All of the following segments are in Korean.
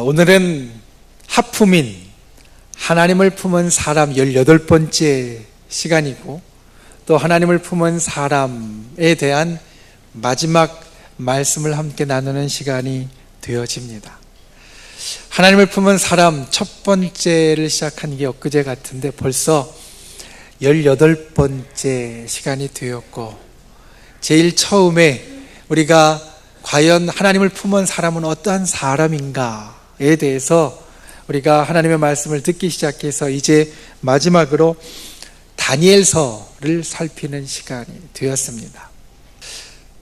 오늘은 하품인 하나님을 품은 사람 18번째 시간이고 또 하나님을 품은 사람에 대한 마지막 말씀을 함께 나누는 시간이 되어집니다. 하나님을 품은 사람 첫 번째를 시작한 게 엊그제 같은데 벌써 18번째 시간이 되었고, 제일 처음에 우리가 과연 하나님을 품은 사람은 어떠한 사람인가에 대해서 우리가 하나님의 말씀을 듣기 시작해서 이제 마지막으로 다니엘서를 살피는 시간이 되었습니다.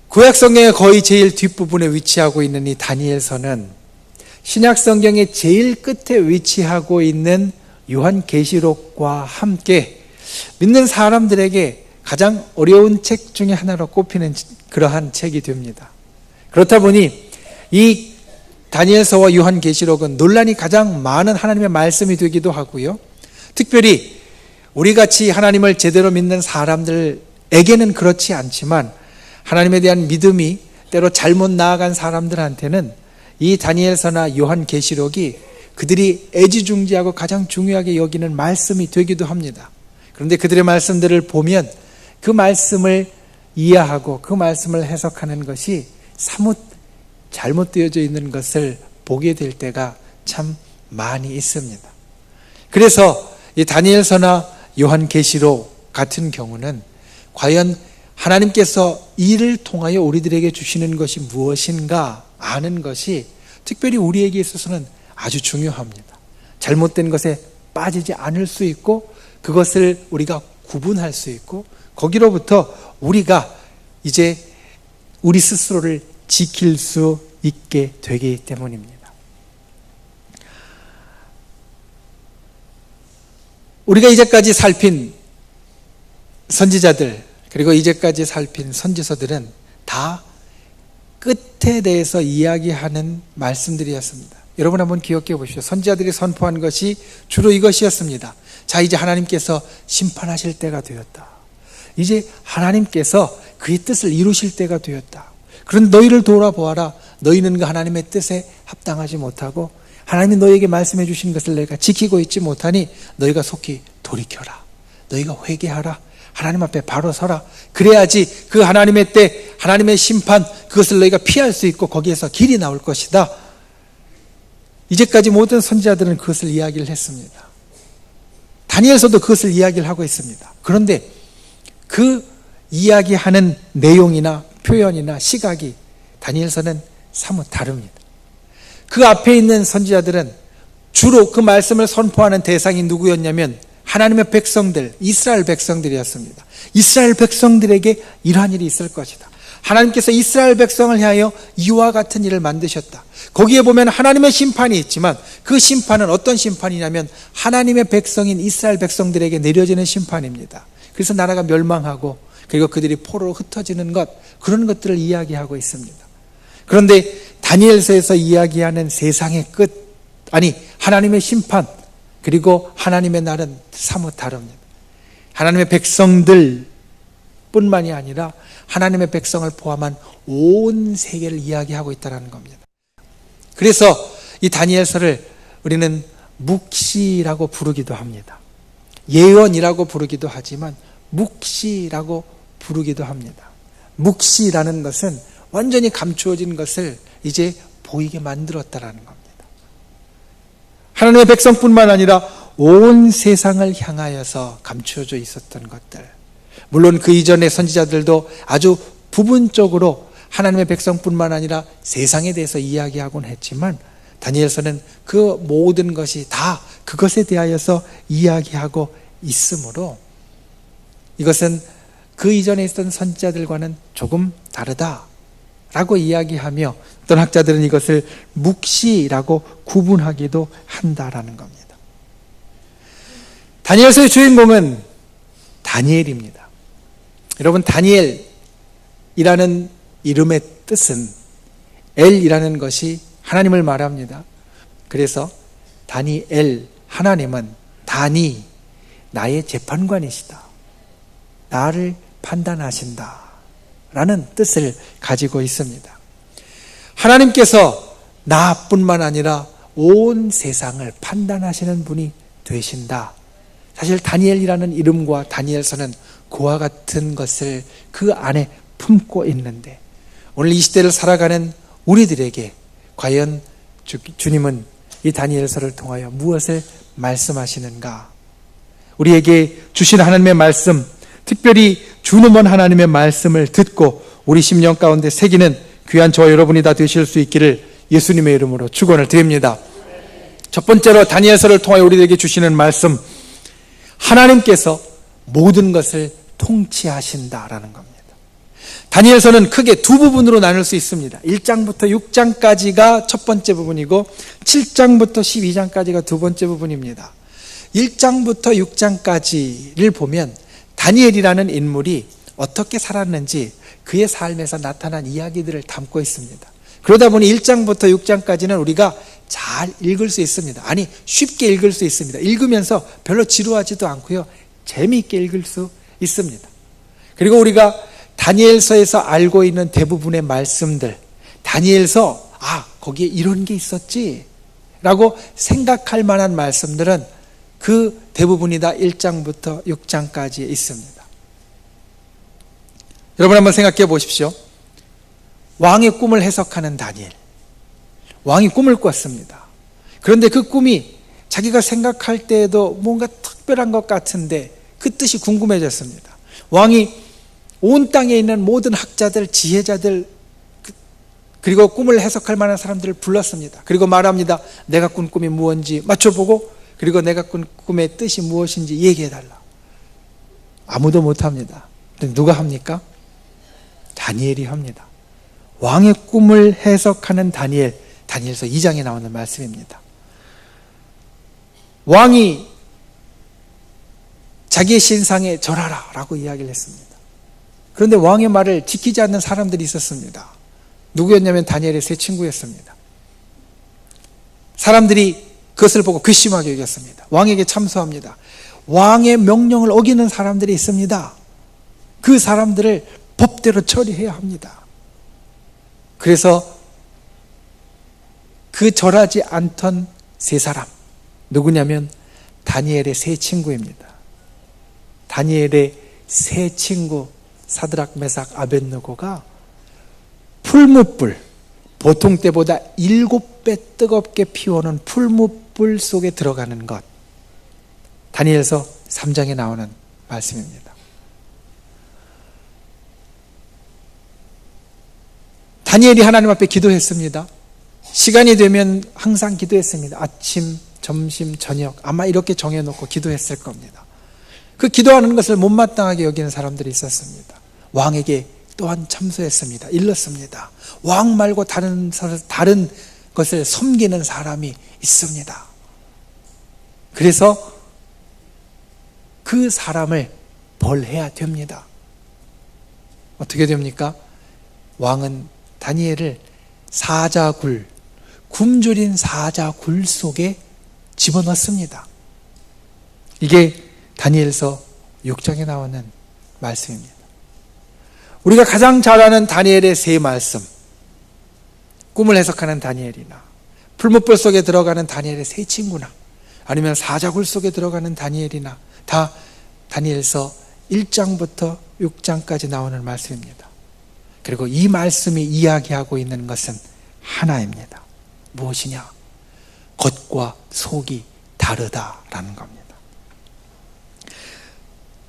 구약성경의 거의 제일 뒷부분에 위치하고 있는 이 다니엘서는 신약성경의 제일 끝에 위치하고 있는 요한계시록과 함께 믿는 사람들에게 가장 어려운 책 중에 하나로 꼽히는 그러한 책이 됩니다. 그렇다 보니 이 다니엘서와 요한계시록은 논란이 가장 많은 하나님의 말씀이 되기도 하고요, 특별히 우리같이 하나님을 제대로 믿는 사람들에게는 그렇지 않지만 하나님에 대한 믿음이 때로 잘못 나아간 사람들한테는 이 다니엘서나 요한계시록이 그들이 애지중지하고 가장 중요하게 여기는 말씀이 되기도 합니다. 그런데 그들의 말씀들을 보면 그 말씀을 이해하고 그 말씀을 해석하는 것이 사뭇 잘못되어져 있는 것을 보게 될 때가 참 많이 있습니다. 그래서 이 다니엘서나 요한계시록 같은 경우는 과연 하나님께서 이를 통하여 우리들에게 주시는 것이 무엇인가 아는 것이 특별히 우리에게 있어서는 아주 중요합니다. 잘못된 것에 빠지지 않을 수 있고 그것을 우리가 구분할 수 있고 거기로부터 우리가 이제 우리 스스로를 지킬 수 있게 되기 때문입니다. 우리가 이제까지 살핀 선지자들 그리고 이제까지 살핀 선지서들은 다 끝에 대해서 이야기하는 말씀들이었습니다. 여러분 한번 기억해 보십시오. 선지자들이 선포한 것이 주로 이것이었습니다. 자, 이제 하나님께서 심판하실 때가 되었다. 이제 하나님께서 그의 뜻을 이루실 때가 되었다. 그런데 너희를 돌아보아라. 너희는 그 하나님의 뜻에 합당하지 못하고 하나님이 너희에게 말씀해 주신 것을 너희가 지키고 있지 못하니 너희가 속히 돌이켜라. 너희가 회개하라. 하나님 앞에 바로 서라. 그래야지 그 하나님의 때, 하나님의 심판, 그것을 너희가 피할 수 있고 거기에서 길이 나올 것이다. 이제까지 모든 선지자들은 그것을 이야기를 했습니다. 다니엘서도 그것을 이야기를 하고 있습니다. 그런데 그 이야기하는 내용이나 표현이나 시각이 다니엘서는 사뭇 다릅니다. 그 앞에 있는 선지자들은 주로 그 말씀을 선포하는 대상이 누구였냐면 하나님의 백성들, 이스라엘 백성들이었습니다. 이스라엘 백성들에게 이러한 일이 있을 것이다. 하나님께서 이스라엘 백성을 향하여 이와 같은 일을 만드셨다. 거기에 보면 하나님의 심판이 있지만 그 심판은 어떤 심판이냐면 하나님의 백성인 이스라엘 백성들에게 내려지는 심판입니다. 그래서 나라가 멸망하고 그리고 그들이 포로로 흩어지는 것, 그런 것들을 이야기하고 있습니다. 그런데 다니엘서에서 이야기하는 세상의 끝, 아니 하나님의 심판 그리고 하나님의 날은 사뭇 다릅니다. 하나님의 백성들 뿐만이 아니라 하나님의 백성을 포함한 온 세계를 이야기하고 있다는 겁니다. 그래서 이 다니엘서를 우리는 묵시라고 부르기도 합니다. 예언이라고 부르기도 하지만 묵시라고 부르기도 합니다. 묵시라는 것은 완전히 감추어진 것을 이제 보이게 만들었다라는 겁니다. 하나님의 백성뿐만 아니라 온 세상을 향하여서 감추어져 있었던 것들, 물론 그 이전의 선지자들도 아주 부분적으로 하나님의 백성뿐만 아니라 세상에 대해서 이야기하곤 했지만 다니엘서는 그 모든 것이 다 그것에 대하여서 이야기하고 있으므로 이것은 그 이전에 있었던 선지자들과는 조금 다르다라고 이야기하며 어떤 학자들은 이것을 묵시라고 구분하기도 한다라는 겁니다. 다니엘서의 주인공은 다니엘입니다. 여러분, 다니엘이라는 이름의 뜻은 엘이라는 것이 하나님을 말합니다. 그래서 다니엘, 하나님은 다니, 나의 재판관이시다. 나를 판단하신다. 라는 뜻을 가지고 있습니다. 하나님께서 나뿐만 아니라 온 세상을 판단하시는 분이 되신다. 사실 다니엘이라는 이름과 다니엘서는 그와 같은 것을 그 안에 품고 있는데, 오늘 이 시대를 살아가는 우리들에게 과연 주님은 이 다니엘서를 통하여 무엇을 말씀하시는가? 우리에게 주신 하나님의 말씀, 특별히 주님은 하나님의 말씀을 듣고 우리 심령 가운데 새기는 귀한 저와 여러분이 다 되실 수 있기를 예수님의 이름으로 축원을 드립니다. 첫 번째로 다니엘서를 통하여 우리에게 주시는 말씀, 하나님께서 모든 것을 통치하신다라는 겁니다. 다니엘서는 크게 두 부분으로 나눌 수 있습니다. 1장부터 6장까지가 첫 번째 부분이고 7장부터 12장까지가 두 번째 부분입니다. 1장부터 6장까지를 보면 다니엘이라는 인물이 어떻게 살았는지 그의 삶에서 나타난 이야기들을 담고 있습니다. 그러다 보니 1장부터 6장까지는 우리가 잘 읽을 수 있습니다. 아니, 쉽게 읽을 수 있습니다. 읽으면서 별로 지루하지도 않고요, 재미있게 읽을 수 있습니다. 그리고 우리가 다니엘서에서 알고 있는 대부분의 말씀들, 다니엘서 거기에 이런 게 있었지 라고 생각할 만한 말씀들은 그 대부분이 다 1장부터 6장까지에 있습니다. 여러분 한번 생각해 보십시오. 왕의 꿈을 해석하는 다니엘, 왕이 꿈을 꿨습니다. 그런데 그 꿈이 자기가 생각할 때에도 뭔가 특별한 것 같은데 그 뜻이 궁금해졌습니다. 왕이 온 땅에 있는 모든 학자들, 지혜자들, 그리고 꿈을 해석할 만한 사람들을 불렀습니다. 그리고 말합니다. 내가 꾼 꿈이 무엇인지 맞춰보고, 그리고 내가 꾼 꿈의 뜻이 무엇인지 얘기해달라. 아무도 못합니다. 누가 합니까? 다니엘이 합니다. 왕의 꿈을 해석하는 다니엘서 2장에 나오는 말씀입니다. 왕이 자기의 신상에 절하라 라고 이야기를 했습니다. 그런데 왕의 말을 지키지 않는 사람들이 있었습니다. 누구였냐면 다니엘의 세 친구였습니다. 사람들이 그것을 보고 괘씸하게 여겼습니다. 왕에게 참소합니다. 왕의 명령을 어기는 사람들이 있습니다. 그 사람들을 법대로 처리해야 합니다. 그래서 그 절하지 않던 세 사람, 누구냐면 다니엘의 세 친구입니다. 다니엘의 세 친구 사드락, 메삭, 아벳느고가 풀무불, 보통 때보다 7배 뜨겁게 피워오는 풀무불 속에 들어가는 것, 다니엘서 3장에 나오는 말씀입니다. 다니엘이 하나님 앞에 기도했습니다. 시간이 되면 항상 기도했습니다. 아침, 점심, 저녁 아마 이렇게 정해놓고 기도했을 겁니다. 그 기도하는 것을 못마땅하게 여기는 사람들이 있었습니다. 왕에게 또한 참소했습니다. 일렀습니다. 왕 말고 다른 것을 섬기는 사람이 있습니다. 그래서 그 사람을 벌해야 됩니다. 어떻게 됩니까? 왕은 다니엘을 사자굴, 굶주린 사자굴 속에 집어넣습니다. 이게 다니엘서 6장에 나오는 말씀입니다. 우리가 가장 잘 아는 다니엘의 세 말씀, 꿈을 해석하는 다니엘이나 풀무불 속에 들어가는 다니엘의 세 친구나 아니면 사자굴 속에 들어가는 다니엘이나 다 다니엘서 1장부터 6장까지 나오는 말씀입니다. 그리고 이 말씀이 이야기하고 있는 것은 하나입니다. 무엇이냐? 겉과 속이 다르다라는 겁니다.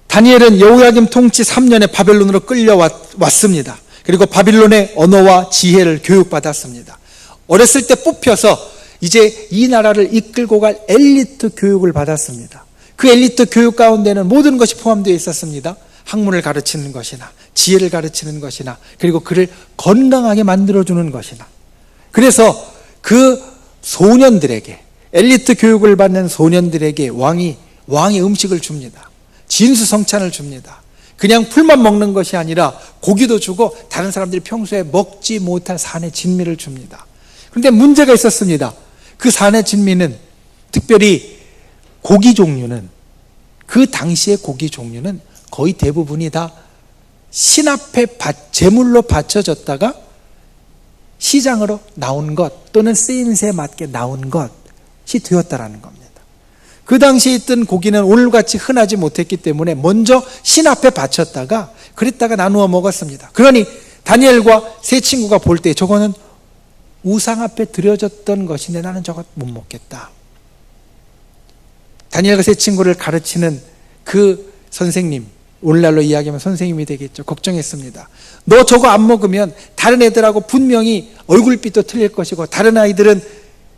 다니엘은 여호야김 통치 3년에 바벨론으로 끌려왔습니다. 그리고 바빌론의 언어와 지혜를 교육받았습니다. 어렸을 때 뽑혀서 이제 이 나라를 이끌고 갈 엘리트 교육을 받았습니다. 그 엘리트 교육 가운데는 모든 것이 포함되어 있었습니다. 학문을 가르치는 것이나 지혜를 가르치는 것이나 그리고 그를 건강하게 만들어주는 것이나. 그래서 그 소년들에게, 엘리트 교육을 받는 소년들에게 왕이 음식을 줍니다. 진수성찬을 줍니다. 그냥 풀만 먹는 것이 아니라 고기도 주고 다른 사람들이 평소에 먹지 못할 산의 진미를 줍니다. 그런데 문제가 있었습니다. 그 산의 진미는, 특별히 고기 종류는, 그 당시의 고기 종류는 거의 대부분이 다 신 앞에 제물로 바쳐졌다가 시장으로 나온 것 또는 쓰임새에 맞게 나온 것, 되었다라는 겁니다. 그 당시에 있던 고기는 오늘같이 흔하지 못했기 때문에 먼저 신 앞에 바쳤다가 그랬다가 나누어 먹었습니다. 그러니 다니엘과 세 친구가 볼 때 저거는 우상 앞에 드려졌던 것인데 나는 저거 못 먹겠다. 다니엘과 세 친구를 가르치는 그 선생님, 오늘날로 이야기하면 선생님이 되겠죠. 걱정했습니다. 너 저거 안 먹으면 다른 애들하고 분명히 얼굴빛도 틀릴 것이고 다른 아이들은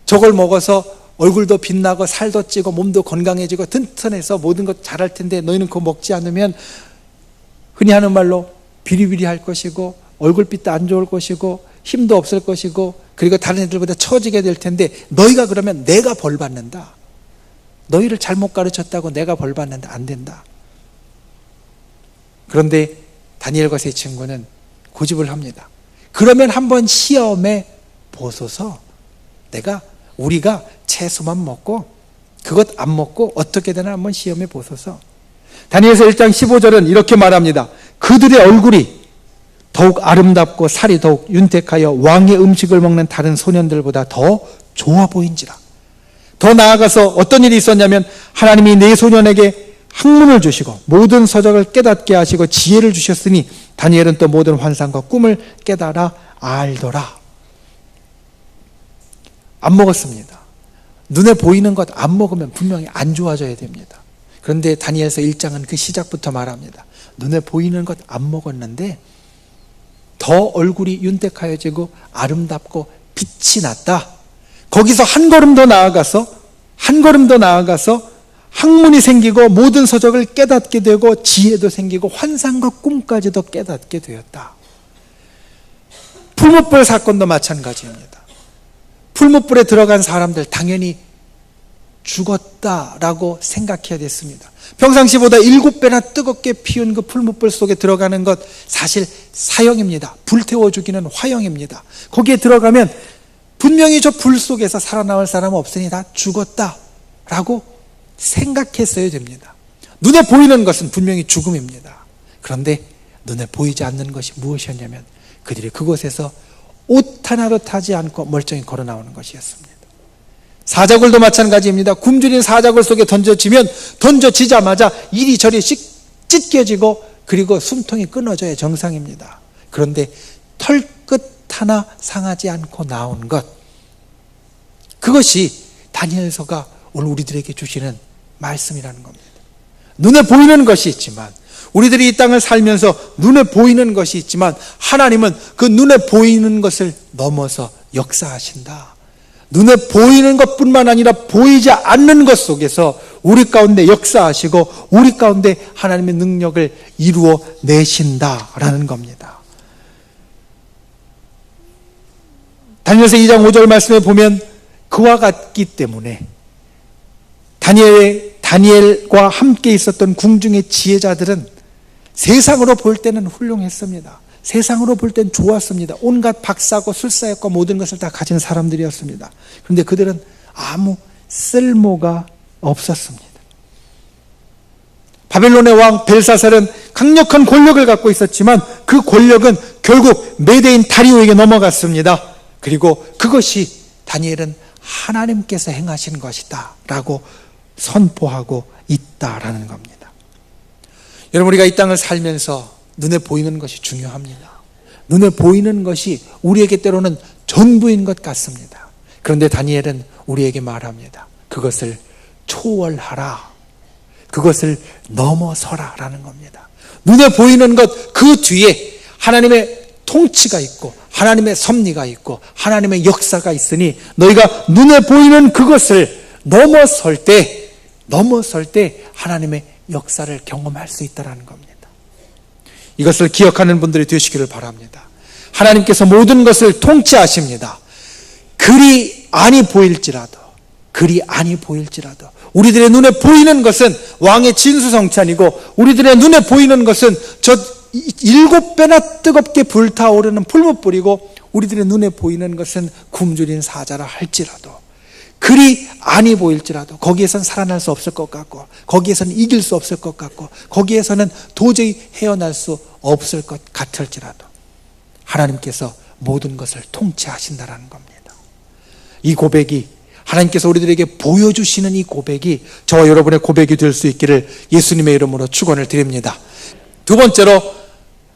저걸 먹어서 얼굴도 빛나고 살도 찌고 몸도 건강해지고 튼튼해서 모든 것 잘할 텐데 너희는 그거 먹지 않으면 흔히 하는 말로 비리비리할 것이고 얼굴빛도 안 좋을 것이고 힘도 없을 것이고 그리고 다른 애들보다 처지게 될 텐데 너희가 그러면 내가 벌 받는다. 너희를 잘못 가르쳤다고 내가 벌 받는다. 안 된다. 그런데 다니엘과 세 친구는 고집을 합니다. 그러면 한번 시험해 보소서. 우리가 채소만 먹고 그것 안 먹고 어떻게 되나 한번 시험해 보소서. 다니엘서 1장 15절은 이렇게 말합니다. 그들의 얼굴이 더욱 아름답고 살이 더욱 윤택하여 왕의 음식을 먹는 다른 소년들보다 더 좋아 보인지라. 더 나아가서 어떤 일이 있었냐면 하나님이 네 소년에게 학문을 주시고 모든 서적을 깨닫게 하시고 지혜를 주셨으니 다니엘은 또 모든 환상과 꿈을 깨달아 알더라. 안 먹었습니다. 눈에 보이는 것 안 먹으면 분명히 안 좋아져야 됩니다. 그런데 다니엘서 1장은 그 시작부터 말합니다. 눈에 보이는 것 안 먹었는데 더 얼굴이 윤택하여지고 아름답고 빛이 났다. 거기서 한 걸음 더 나아가서 학문이 생기고 모든 서적을 깨닫게 되고 지혜도 생기고 환상과 꿈까지도 깨닫게 되었다. 풀무불 사건도 마찬가지입니다. 풀무불에 들어간 사람들 당연히 죽었다라고 생각해야 됐습니다. 평상시보다 7배나 뜨겁게 피운 그 풀무불 속에 들어가는 것 사실 사형입니다. 불태워 죽이는 화형입니다. 거기에 들어가면 분명히 저 불 속에서 살아남을 사람은 없으니 다 죽었다라고 생각했어야 됩니다. 눈에 보이는 것은 분명히 죽음입니다. 그런데 눈에 보이지 않는 것이 무엇이었냐면 그들이 그곳에서 옷 하나도 타지 않고 멀쩡히 걸어 나오는 것이었습니다. 사자굴도 마찬가지입니다. 굶주린 사자굴 속에 던져지자마자 이리저리 찢겨지고 그리고 숨통이 끊어져야 정상입니다. 그런데 털끝 하나 상하지 않고 나온 것, 그것이 다니엘서가 오늘 우리들에게 주시는 말씀이라는 겁니다. 눈에 보이는 것이 있지만 우리들이 이 땅을 살면서 눈에 보이는 것이 있지만 하나님은 그 눈에 보이는 것을 넘어서 역사하신다. 눈에 보이는 것뿐만 아니라 보이지 않는 것 속에서 우리 가운데 역사하시고 우리 가운데 하나님의 능력을 이루어 내신다라는 겁니다. 다니엘서 2장 5절 말씀에 보면 그와 같기 때문에 다니엘과 함께 있었던 궁중의 지혜자들은 세상으로 볼 때는 훌륭했습니다. 세상으로 볼 땐 좋았습니다. 온갖 박사고 술사였고 모든 것을 다 가진 사람들이었습니다. 그런데 그들은 아무 쓸모가 없었습니다. 바벨론의 왕 벨사살은 강력한 권력을 갖고 있었지만 그 권력은 결국 메대인 다리오에게 넘어갔습니다. 그리고 그것이 다니엘은 하나님께서 행하신 것이다 라고 선포하고 있다라는 겁니다. 여러분, 우리가 이 땅을 살면서 눈에 보이는 것이 중요합니다. 눈에 보이는 것이 우리에게 때로는 전부인 것 같습니다. 그런데 다니엘은 우리에게 말합니다. 그것을 초월하라. 그것을 넘어서라 라는 겁니다. 눈에 보이는 것 그 뒤에 하나님의 통치가 있고 하나님의 섭리가 있고 하나님의 역사가 있으니 너희가 눈에 보이는 그것을 넘어설 때 하나님의 역사를 경험할 수 있다는 겁니다. 이것을 기억하는 분들이 되시기를 바랍니다. 하나님께서 모든 것을 통치하십니다. 그리 아니 보일지라도 우리들의 눈에 보이는 것은 왕의 진수성찬이고 우리들의 눈에 보이는 것은 저 7배나 뜨겁게 불타오르는 풀무불이고 우리들의 눈에 보이는 것은 굶주린 사자라 할지라도 그리 아니 보일지라도 거기에선 살아날 수 없을 것 같고 거기에서는 이길 수 없을 것 같고 거기에서는 도저히 헤어날 수 없을 것 같을지라도 하나님께서 모든 것을 통치하신다는 겁니다. 이 고백이 하나님께서 우리들에게 보여주시는 이 고백이 저와 여러분의 고백이 될 수 있기를 예수님의 이름으로 축원을 드립니다. 두 번째로,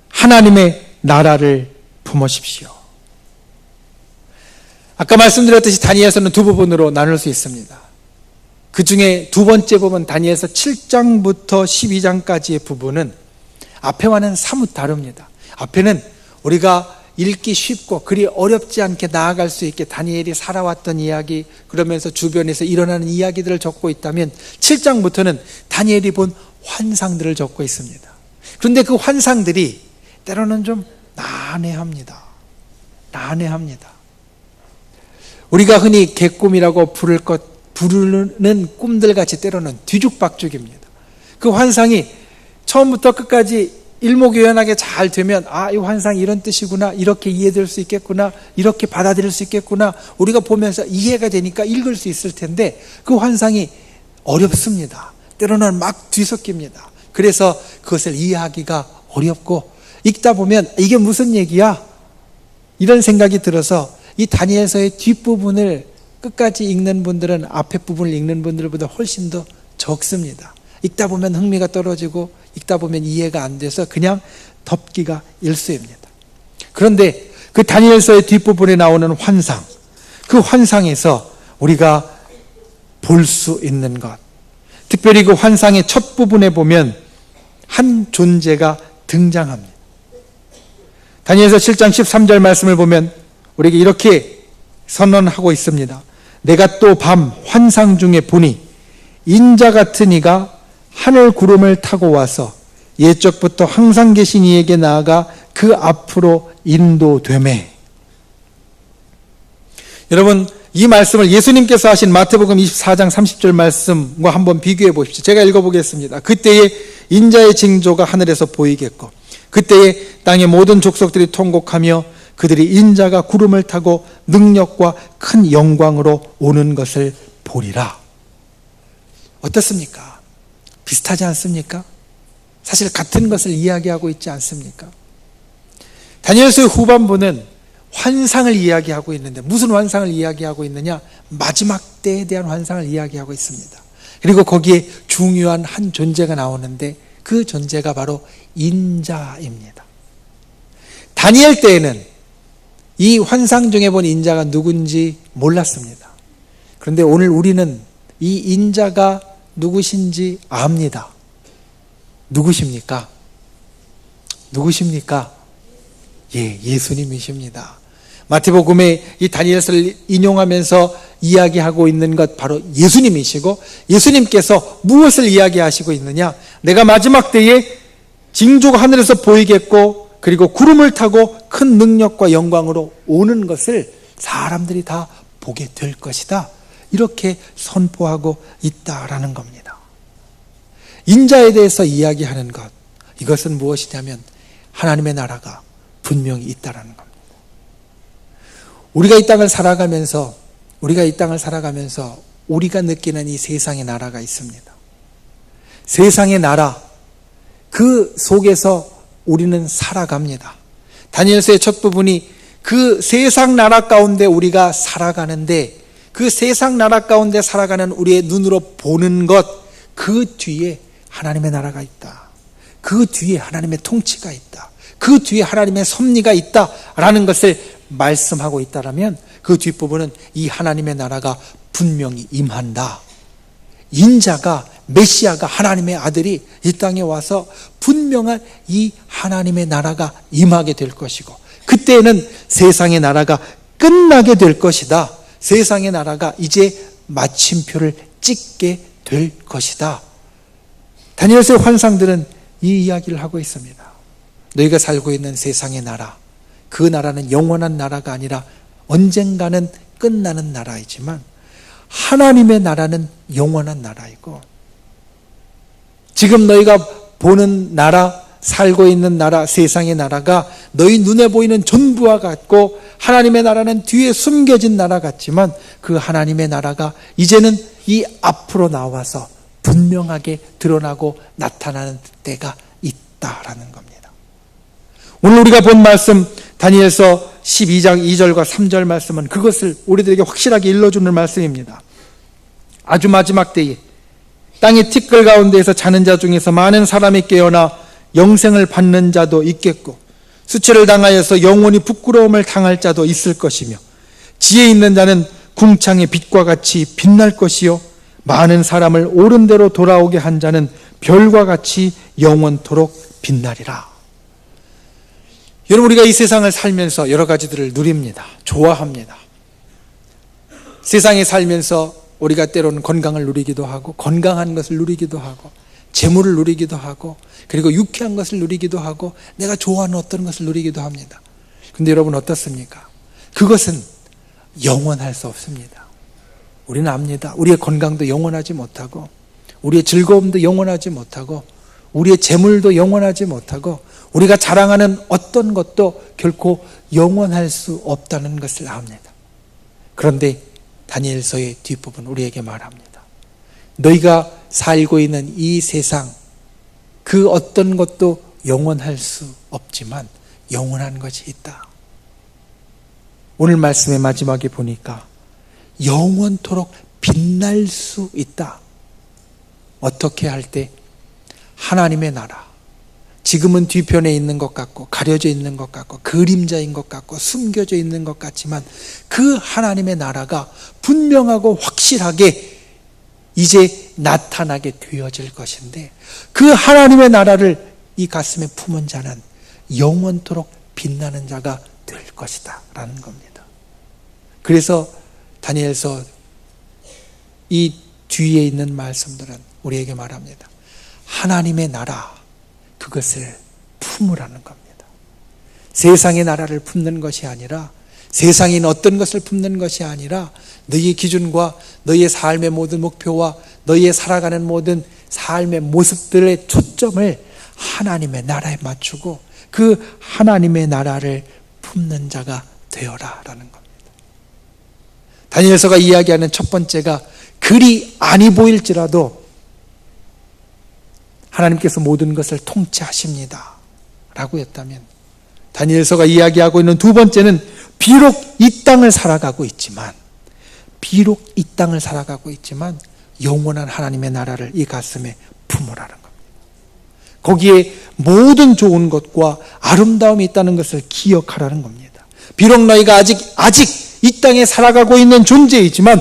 하나님의 나라를 품으십시오. 아까 말씀드렸듯이 다니엘서는 두 부분으로 나눌 수 있습니다. 그 중에 두 번째 부분, 다니엘서 7장부터 12장까지의 부분은 앞에와는 사뭇 다릅니다. 앞에는 우리가 읽기 쉽고 그리 어렵지 않게 나아갈 수 있게 다니엘이 살아왔던 이야기, 그러면서 주변에서 일어나는 이야기들을 적고 있다면 7장부터는 다니엘이 본 환상들을 적고 있습니다. 그런데 그 환상들이 때로는 좀 난해합니다. 우리가 흔히 개꿈이라고 부르는 꿈들같이 때로는 뒤죽박죽입니다. 그 환상이 처음부터 끝까지 일목요연하게 잘 되면, 이 환상이 이런 뜻이구나, 이렇게 이해될 수 있겠구나, 이렇게 받아들일 수 있겠구나, 우리가 보면서 이해가 되니까 읽을 수 있을 텐데, 그 환상이 어렵습니다. 때로는 막 뒤섞입니다. 그래서 그것을 이해하기가 어렵고, 읽다 보면 이게 무슨 얘기야? 이런 생각이 들어서 이 다니엘서의 뒷부분을 끝까지 읽는 분들은 앞에 부분을 읽는 분들보다 훨씬 더 적습니다. 읽다 보면 흥미가 떨어지고, 읽다 보면 이해가 안 돼서 그냥 덮기가 일쑤입니다. 그런데 그 다니엘서의 뒷부분에 나오는 환상, 그 환상에서 우리가 볼 수 있는 것, 특별히 그 환상의 첫 부분에 보면 한 존재가 등장합니다. 다니엘서 7장 13절 말씀을 보면 우리에게 이렇게 선언하고 있습니다. 내가 또 밤 환상 중에 보니 인자 같은 이가 하늘 구름을 타고 와서 옛적부터 항상 계신 이에게 나아가 그 앞으로 인도되매. 여러분, 이 말씀을 예수님께서 하신 마태복음 24장 30절 말씀과 한번 비교해 보십시오. 제가 읽어보겠습니다. 그때에 인자의 징조가 하늘에서 보이겠고, 그때에 땅의 모든 족속들이 통곡하며 그들이 인자가 구름을 타고 능력과 큰 영광으로 오는 것을 보리라. 어떻습니까? 비슷하지 않습니까? 사실 같은 것을 이야기하고 있지 않습니까? 다니엘서의 후반부는 환상을 이야기하고 있는데, 무슨 환상을 이야기하고 있느냐? 마지막 때에 대한 환상을 이야기하고 있습니다. 그리고 거기에 중요한 한 존재가 나오는데, 그 존재가 바로 인자입니다. 다니엘 때에는 이 환상 중에 본 인자가 누군지 몰랐습니다. 그런데 오늘 우리는 이 인자가 누구신지 압니다. 누구십니까? 예, 예수님이십니다. 마태복음에 이 다니엘서를 인용하면서 이야기하고 있는 것 바로 예수님이시고, 예수님께서 무엇을 이야기하시고 있느냐? 내가 마지막 때에 징조가 하늘에서 보이겠고, 그리고 구름을 타고 큰 능력과 영광으로 오는 것을 사람들이 다 보게 될 것이다. 이렇게 선포하고 있다라는 겁니다. 인자에 대해서 이야기하는 것, 이것은 무엇이냐면 하나님의 나라가 분명히 있다라는 겁니다. 우리가 이 땅을 살아가면서 우리가 느끼는 이 세상의 나라가 있습니다. 세상의 나라, 그 속에서 우리는 살아갑니다. 다니엘서의 첫 부분이 그 세상 나라 가운데 우리가 살아가는데, 그 세상 나라 가운데 살아가는 우리의 눈으로 보는 것, 그 뒤에 하나님의 나라가 있다. 그 뒤에 하나님의 통치가 있다. 그 뒤에 하나님의 섭리가 있다라는 것을 말씀하고 있다라면, 그 뒷부분은 이 하나님의 나라가 분명히 임한다. 인자가, 메시아가, 하나님의 아들이 이 땅에 와서 분명한 이 하나님의 나라가 임하게 될 것이고, 그때에는 세상의 나라가 끝나게 될 것이다. 세상의 나라가 이제 마침표를 찍게 될 것이다. 다니엘서의 환상들은 이 이야기를 하고 있습니다. 너희가 살고 있는 세상의 나라, 그 나라는 영원한 나라가 아니라 언젠가는 끝나는 나라이지만, 하나님의 나라는 영원한 나라이고, 지금 너희가 보는 나라, 살고 있는 나라, 세상의 나라가 너희 눈에 보이는 전부와 같고, 하나님의 나라는 뒤에 숨겨진 나라 같지만, 그 하나님의 나라가 이제는 이 앞으로 나와서 분명하게 드러나고 나타나는 때가 있다라는 겁니다. 오늘 우리가 본 말씀, 다니엘서 12장 2절과 3절 말씀은 그것을 우리들에게 확실하게 일러주는 말씀입니다. 아주 마지막 때에 땅의 티끌 가운데에서 자는 자 중에서 많은 사람이 깨어나 영생을 받는 자도 있겠고 수치를 당하여서 영원히 부끄러움을 당할 자도 있을 것이며 지혜 있는 자는 궁창의 빛과 같이 빛날 것이요 많은 사람을 옳은 대로 돌아오게 한 자는 별과 같이 영원토록 빛나리라. 여러분, 우리가 이 세상을 살면서 여러 가지들을 누립니다. 좋아합니다. 세상에 살면서 우리가 때로는 건강을 누리기도 하고 건강한 것을 누리기도 하고 재물을 누리기도 하고 그리고 유쾌한 것을 누리기도 하고 내가 좋아하는 어떤 것을 누리기도 합니다. 그런데 여러분 어떻습니까? 그것은 영원할 수 없습니다. 우리는 압니다. 우리의 건강도 영원하지 못하고 우리의 즐거움도 영원하지 못하고 우리의 재물도 영원하지 못하고 우리가 자랑하는 어떤 것도 결코 영원할 수 없다는 것을 압니다. 그런데 다니엘서의 뒷부분 우리에게 말합니다. 너희가 살고 있는 이 세상 그 어떤 것도 영원할 수 없지만 영원한 것이 있다. 오늘 말씀의 마지막에 보니까 영원토록 빛날 수 있다. 어떻게 할 때? 하나님의 나라, 지금은 뒤편에 있는 것 같고 가려져 있는 것 같고 그림자인 것 같고 숨겨져 있는 것 같지만 그 하나님의 나라가 분명하고 확실하게 이제 나타나게 되어질 것인데 그 하나님의 나라를 이 가슴에 품은 자는 영원토록 빛나는 자가 될 것이다 라는 겁니다. 그래서 다니엘서 이 뒤에 있는 말씀들은 우리에게 말합니다. 하나님의 나라, 그것을 품으라는 겁니다. 세상의 나라를 품는 것이 아니라 세상에 있는 어떤 것을 품는 것이 아니라 너희의 기준과 너희의 삶의 모든 목표와 너희의 살아가는 모든 삶의 모습들의 초점을 하나님의 나라에 맞추고 그 하나님의 나라를 품는 자가 되어라 라는 겁니다. 다니엘서가 이야기하는 첫 번째가 그리 아니 보일지라도 하나님께서 모든 것을 통치하십니다 라고 했다면 다니엘서가 이야기하고 있는 두 번째는 비록 이 땅을 살아가고 있지만 영원한 하나님의 나라를 이 가슴에 품으라는 겁니다. 거기에 모든 좋은 것과 아름다움이 있다는 것을 기억하라는 겁니다. 비록 너희가 아직 이 땅에 살아가고 있는 존재이지만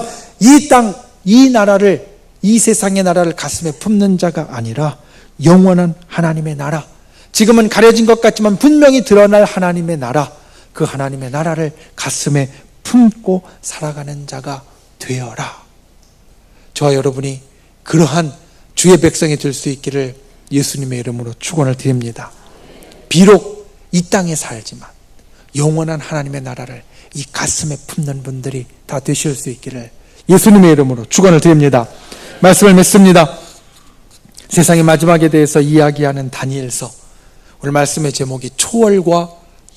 이 나라를, 이 세상의 나라를 가슴에 품는 자가 아니라 영원한 하나님의 나라, 지금은 가려진 것 같지만 분명히 드러날 하나님의 나라, 그 하나님의 나라를 가슴에 품고 살아가는 자가 되어라. 저와 여러분이 그러한 주의 백성이 될 수 있기를 예수님의 이름으로 축원을 드립니다. 비록 이 땅에 살지만 영원한 하나님의 나라를 이 가슴에 품는 분들이 다 되실 수 있기를 예수님의 이름으로 축원을 드립니다. 말씀을 맺습니다. 세상의 마지막에 대해서 이야기하는 다니엘서, 오늘 말씀의 제목이 초월과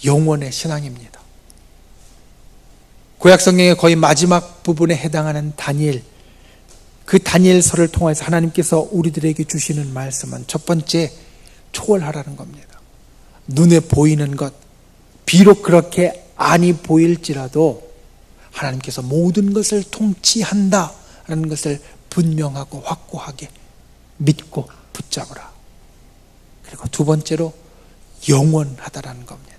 영원의 신앙입니다. 구약 성경의 거의 마지막 부분에 해당하는 다니엘, 그 다니엘서를 통해서 하나님께서 우리들에게 주시는 말씀은 첫 번째, 초월하라는 겁니다. 눈에 보이는 것, 비록 그렇게 아니 보일지라도 하나님께서 모든 것을 통치한다라는 것을 분명하고 확고하게 믿고 붙잡으라. 그리고 두 번째로 영원하다라는 겁니다.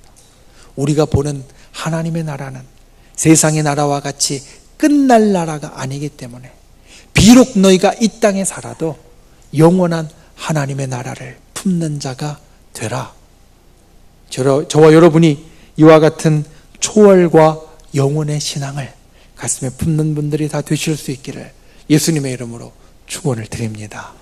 우리가 보는 하나님의 나라는 세상의 나라와 같이 끝날 나라가 아니기 때문에 비록 너희가 이 땅에 살아도 영원한 하나님의 나라를 품는 자가 되라. 저와 여러분이 이와 같은 초월과 영원의 신앙을 가슴에 품는 분들이 다 되실 수 있기를 예수님의 이름으로 축원을 드립니다.